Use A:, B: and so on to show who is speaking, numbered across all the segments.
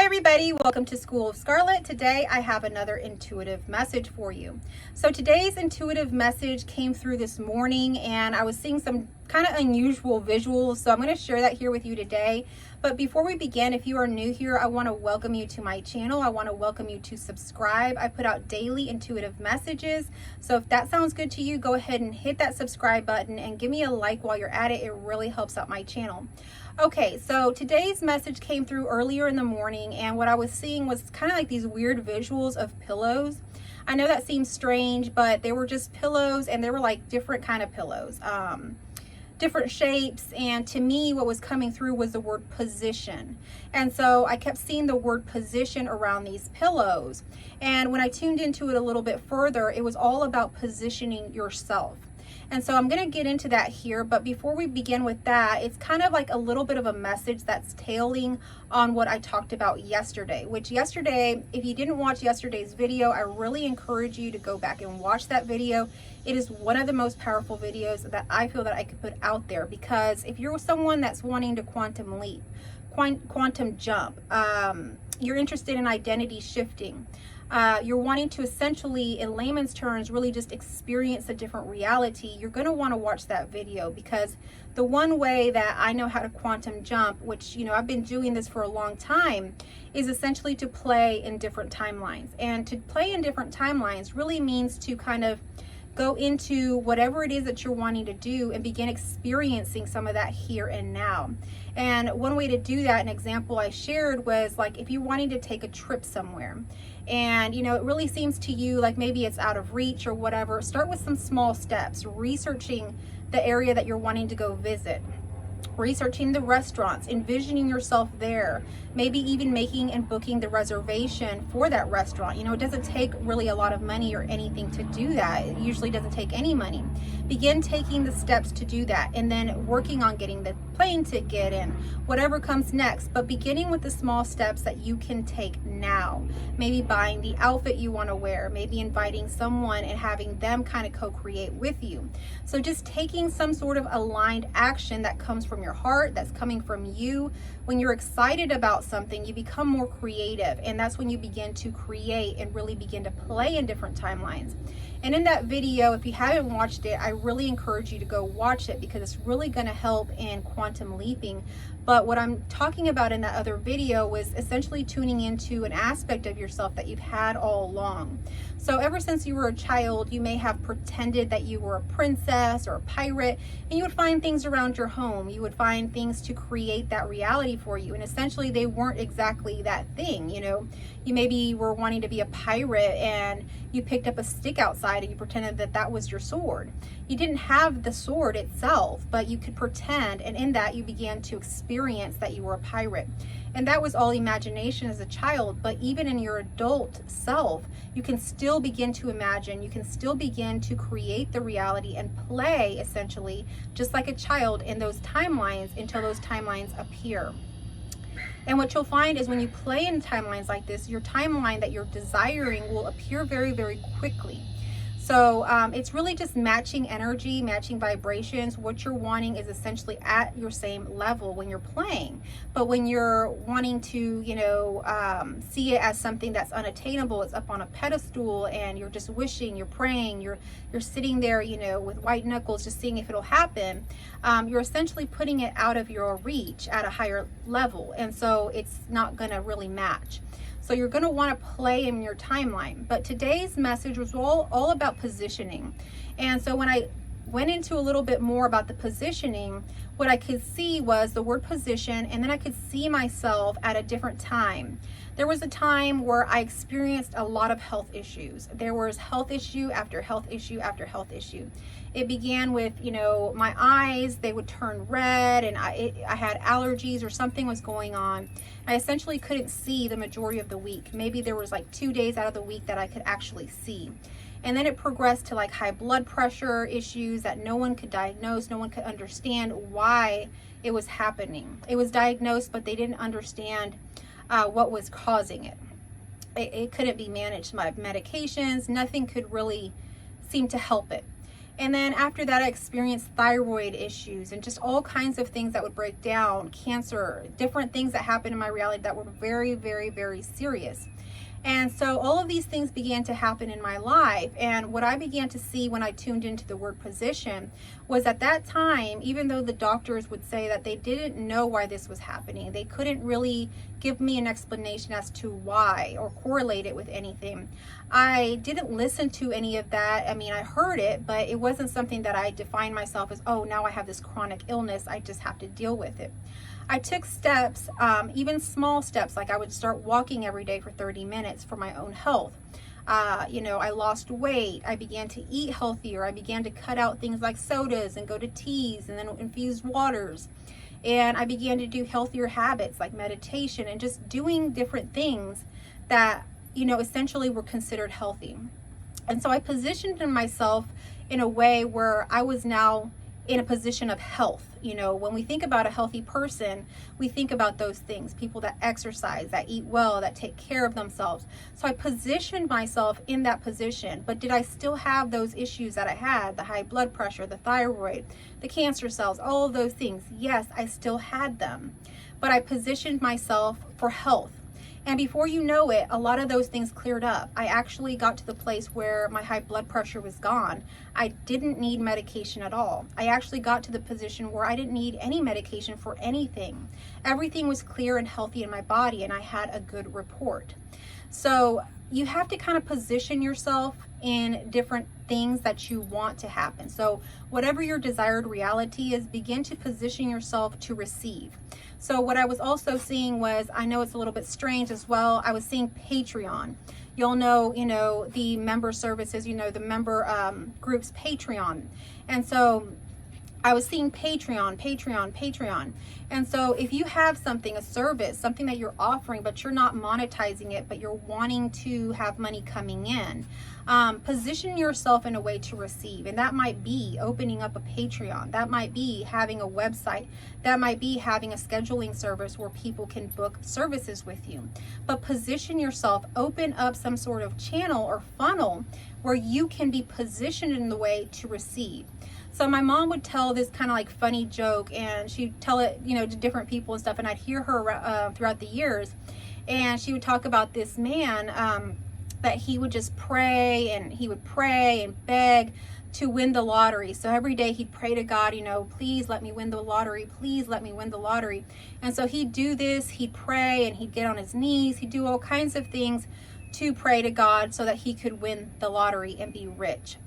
A: everybody, welcome to School of Scarlett. Today I have another intuitive message for you. So today's intuitive message came through this morning and I was seeing some kind of unusual visuals, so I'm going to share that here with you today. But before we begin, if you are new here, I want to welcome you to my channel. I want to welcome you to subscribe. I put out daily intuitive messages, so if that sounds good to you, go ahead and hit that subscribe button and give me a like while you're at it. It really helps out my channel. Okay, so today's message came through earlier in the morning, and what I was seeing was kind of like these weird visuals of pillows. I know that seems strange, but they were just pillows, and they were like different kind of pillows, different shapes. And to me, what was coming through was the word position. And so I kept seeing the word position around these pillows. And when I tuned into it a little bit further, it was all about positioning yourself. And so I'm going to get into that here, but before we begin with that, it's kind of like a little bit of a message that's tailing on what I talked about yesterday, which yesterday, if you didn't watch yesterday's video, I really encourage you to go back and watch that video. It is one of the most powerful videos that I feel that I could put out there, because if you're someone that's wanting to quantum leap, quantum jump, you're interested in identity shifting, you're wanting to essentially, in layman's terms, really just experience a different reality, you're going to want to watch that video, because the one way that I know how to quantum jump, which, you know, I've been doing this for a long time, is essentially to play in different timelines. And to play in different timelines really means to kind of go into whatever it is that you're wanting to do and begin experiencing some of that here and now. And one way to do that, an example I shared, was like if you're wanting to take a trip somewhere and, you know, it really seems to you like maybe it's out of reach or whatever, start with some small steps, researching the area that you're wanting to go visit, researching the restaurants, envisioning yourself there, maybe even making and booking the reservation for that restaurant. You know, it doesn't take really a lot of money or anything to do that. It usually doesn't take any money. Begin taking the steps to do that, and then working on getting the plane ticket and whatever comes next, but beginning with the small steps that you can take now. Maybe buying the outfit you want to wear, maybe inviting someone and having them kind of co-create with you. So just taking some sort of aligned action that comes from your heart, that's coming from you. When you're excited about something, you become more creative, and that's when you begin to create and really begin to play in different timelines. And in that video, if you haven't watched it, I really encourage you to go watch it, because it's really going to help in quantum leaping. But what I'm talking about in that other video was essentially tuning into an aspect of yourself that you've had all along. So ever since you were a child, you may have pretended that you were a princess or a pirate, and you would find things around your home. You would find things to create that reality for you. And essentially they weren't exactly that thing. You know, you maybe were wanting to be a pirate and you picked up a stick outside and you pretended that that was your sword. You didn't have the sword itself, but you could pretend, and in that you began to experience that you were a pirate. And that was all imagination as a child. But even in your adult self, you can still begin to imagine, you can still begin to create the reality and play essentially just like a child in those timelines until those timelines appear. And what you'll find is when you play in timelines like this, your timeline that you're desiring will appear very, very quickly. So it's really just matching energy, matching vibrations. What you're wanting is essentially at your same level when you're playing. But when you're wanting to, you know, see it as something that's unattainable, it's up on a pedestal, and you're just wishing, you're praying, you're sitting there, you know, with white knuckles, just seeing if it'll happen. You're essentially putting it out of your reach at a higher level. And so it's not going to really match. So you're going to want to play in your timeline. But today's message was all about positioning. And so when I went into a little bit more about the positioning, what I could see was the word position, and then I could see myself at a different time. There was a time where I experienced a lot of health issues. There was health issue after health issue after health issue. It began with, you know, my eyes, they would turn red, and I had allergies or something was going on. I essentially couldn't see the majority of the week. Maybe there was like 2 days out of the week that I could actually see. And then it progressed to like high blood pressure issues that no one could diagnose, no one could understand why it was happening. It was diagnosed, but they didn't understand what was causing it. It couldn't be managed by medications. Nothing could really seem to help it. And then after that, I experienced thyroid issues and just all kinds of things that would break down, cancer, different things that happened in my reality that were very, very, very serious. And so all of these things began to happen in my life. And what I began to see when I tuned into the word position was, at that time, even though the doctors would say that they didn't know why this was happening, they couldn't really give me an explanation as to why or correlate it with anything. I didn't listen to any of that. I mean, I heard it, but it wasn't something that I defined myself as, oh, now I have this chronic illness, I just have to deal with it. I took steps, even small steps, like I would start walking every day for 30 minutes for my own health. I lost weight. I began to eat healthier. I began to cut out things like sodas and go to teas and then infused waters. And I began to do healthier habits like meditation and just doing different things that, essentially were considered healthy. And so I positioned myself in a way where I was now in a position of health. When we think about a healthy person, we think about those things, people that exercise, that eat well, that take care of themselves. So I positioned myself in that position. But did I still have those issues that I had, the high blood pressure, the thyroid, the cancer cells, all of those things? Yes, I still had them, but I positioned myself for health. And before you know it, a lot of those things cleared up. I actually got to the place where my high blood pressure was gone. I didn't need medication at all. I actually got to the position where I didn't need any medication for anything. Everything was clear and healthy in my body, and I had a good report. So you have to kind of position yourself in different things that you want to happen. So whatever your desired reality is, begin to position yourself to receive. So what I was also seeing was, I know it's a little bit strange as well, I was seeing Patreon. You'll know, the member services, the member groups Patreon. And so I was seeing Patreon. And so if you have something, a service, something that you're offering, but you're not monetizing it, but you're wanting to have money coming in, position yourself in a way to receive. And that might be opening up a Patreon. That might be having a website. That might be having a scheduling service where people can book services with you. But position yourself, open up some sort of channel or funnel where you can be positioned in the way to receive. So my mom would tell this kind of like funny joke, and she'd tell it, to different people and stuff. And I'd hear her throughout the years. And she would talk about this man that he would just pray, and he would pray and beg to win the lottery. So every day he'd pray to God, please let me win the lottery. Please let me win the lottery. And so he'd do this, he'd pray, and he'd get on his knees. He'd do all kinds of things to pray to God so that he could win the lottery and be rich.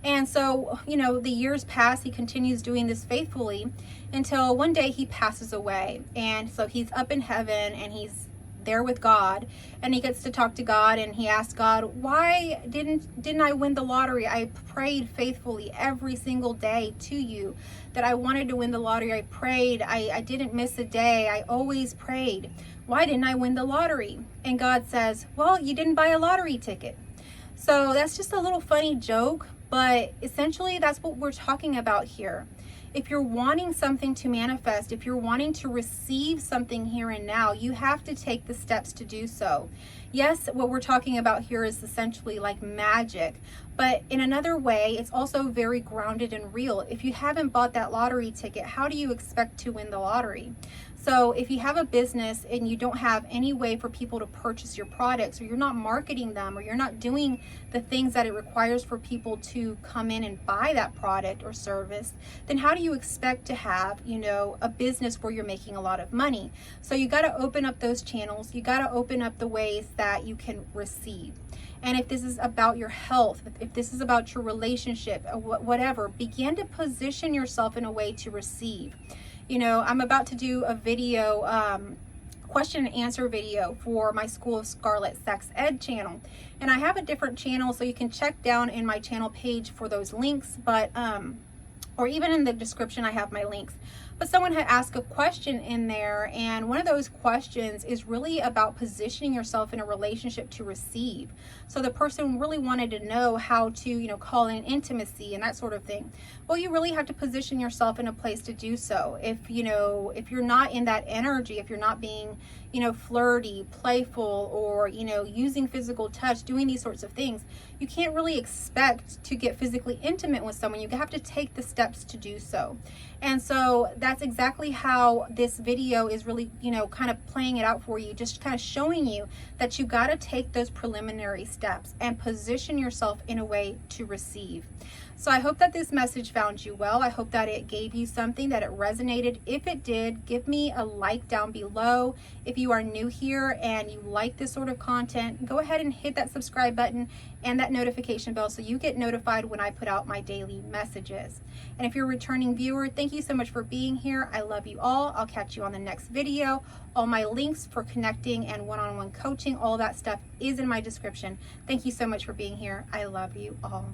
A: And so, the years pass, he continues doing this faithfully until one day he passes away. And so he's up in heaven and he's there with God, and he gets to talk to God, and he asks God, why didn't I win the lottery? I prayed faithfully every single day to you that I wanted to win the lottery. I prayed. I didn't miss a day. I always prayed. Why didn't I win the lottery? And God says, well, you didn't buy a lottery ticket. So that's just a little funny joke, but essentially that's what we're talking about here. If you're wanting something to manifest, if you're wanting to receive something here and now, you have to take the steps to do so. Yes, what we're talking about here is essentially like magic, but in another way, it's also very grounded and real. If you haven't bought that lottery ticket, how do you expect to win the lottery? So if you have a business and you don't have any way for people to purchase your products, or you're not marketing them, or you're not doing the things that it requires for people to come in and buy that product or service, then how do you expect to have, a business where you're making a lot of money? So you got to open up those channels. You got to open up the ways that you can receive. And if this is about your health, if this is about your relationship, or whatever, begin to position yourself in a way to receive. I'm about to do a video, question and answer video for my School of Scarlett Sex Ed channel. And I have a different channel, so you can check down in my channel page for those links, but or even in the description I have my links. But someone had asked a question in there, and one of those questions is really about positioning yourself in a relationship to receive. So the person really wanted to know how to, call in intimacy and that sort of thing. Well, you really have to position yourself in a place to do so. If you're not in that energy, if you're not being, flirty, playful, or, using physical touch, doing these sorts of things, you can't really expect to get physically intimate with someone. You have to take the steps to do so. And so that's exactly how this video is really, kind of playing it out for you, just kind of showing you that you got to take those preliminary steps and position yourself in a way to receive. So I hope that this message found you well. I hope that it gave you something, that it resonated. If it did, give me a like down below. If you are new here and you like this sort of content, go ahead and hit that subscribe button and that notification bell so you get notified when I put out my daily messages. And if you're a returning viewer, thank you so much for being here. I love you all. I'll catch you on the next video. All my links for connecting and one-on-one coaching, all that stuff is in my description. Thank you so much for being here. I love you all.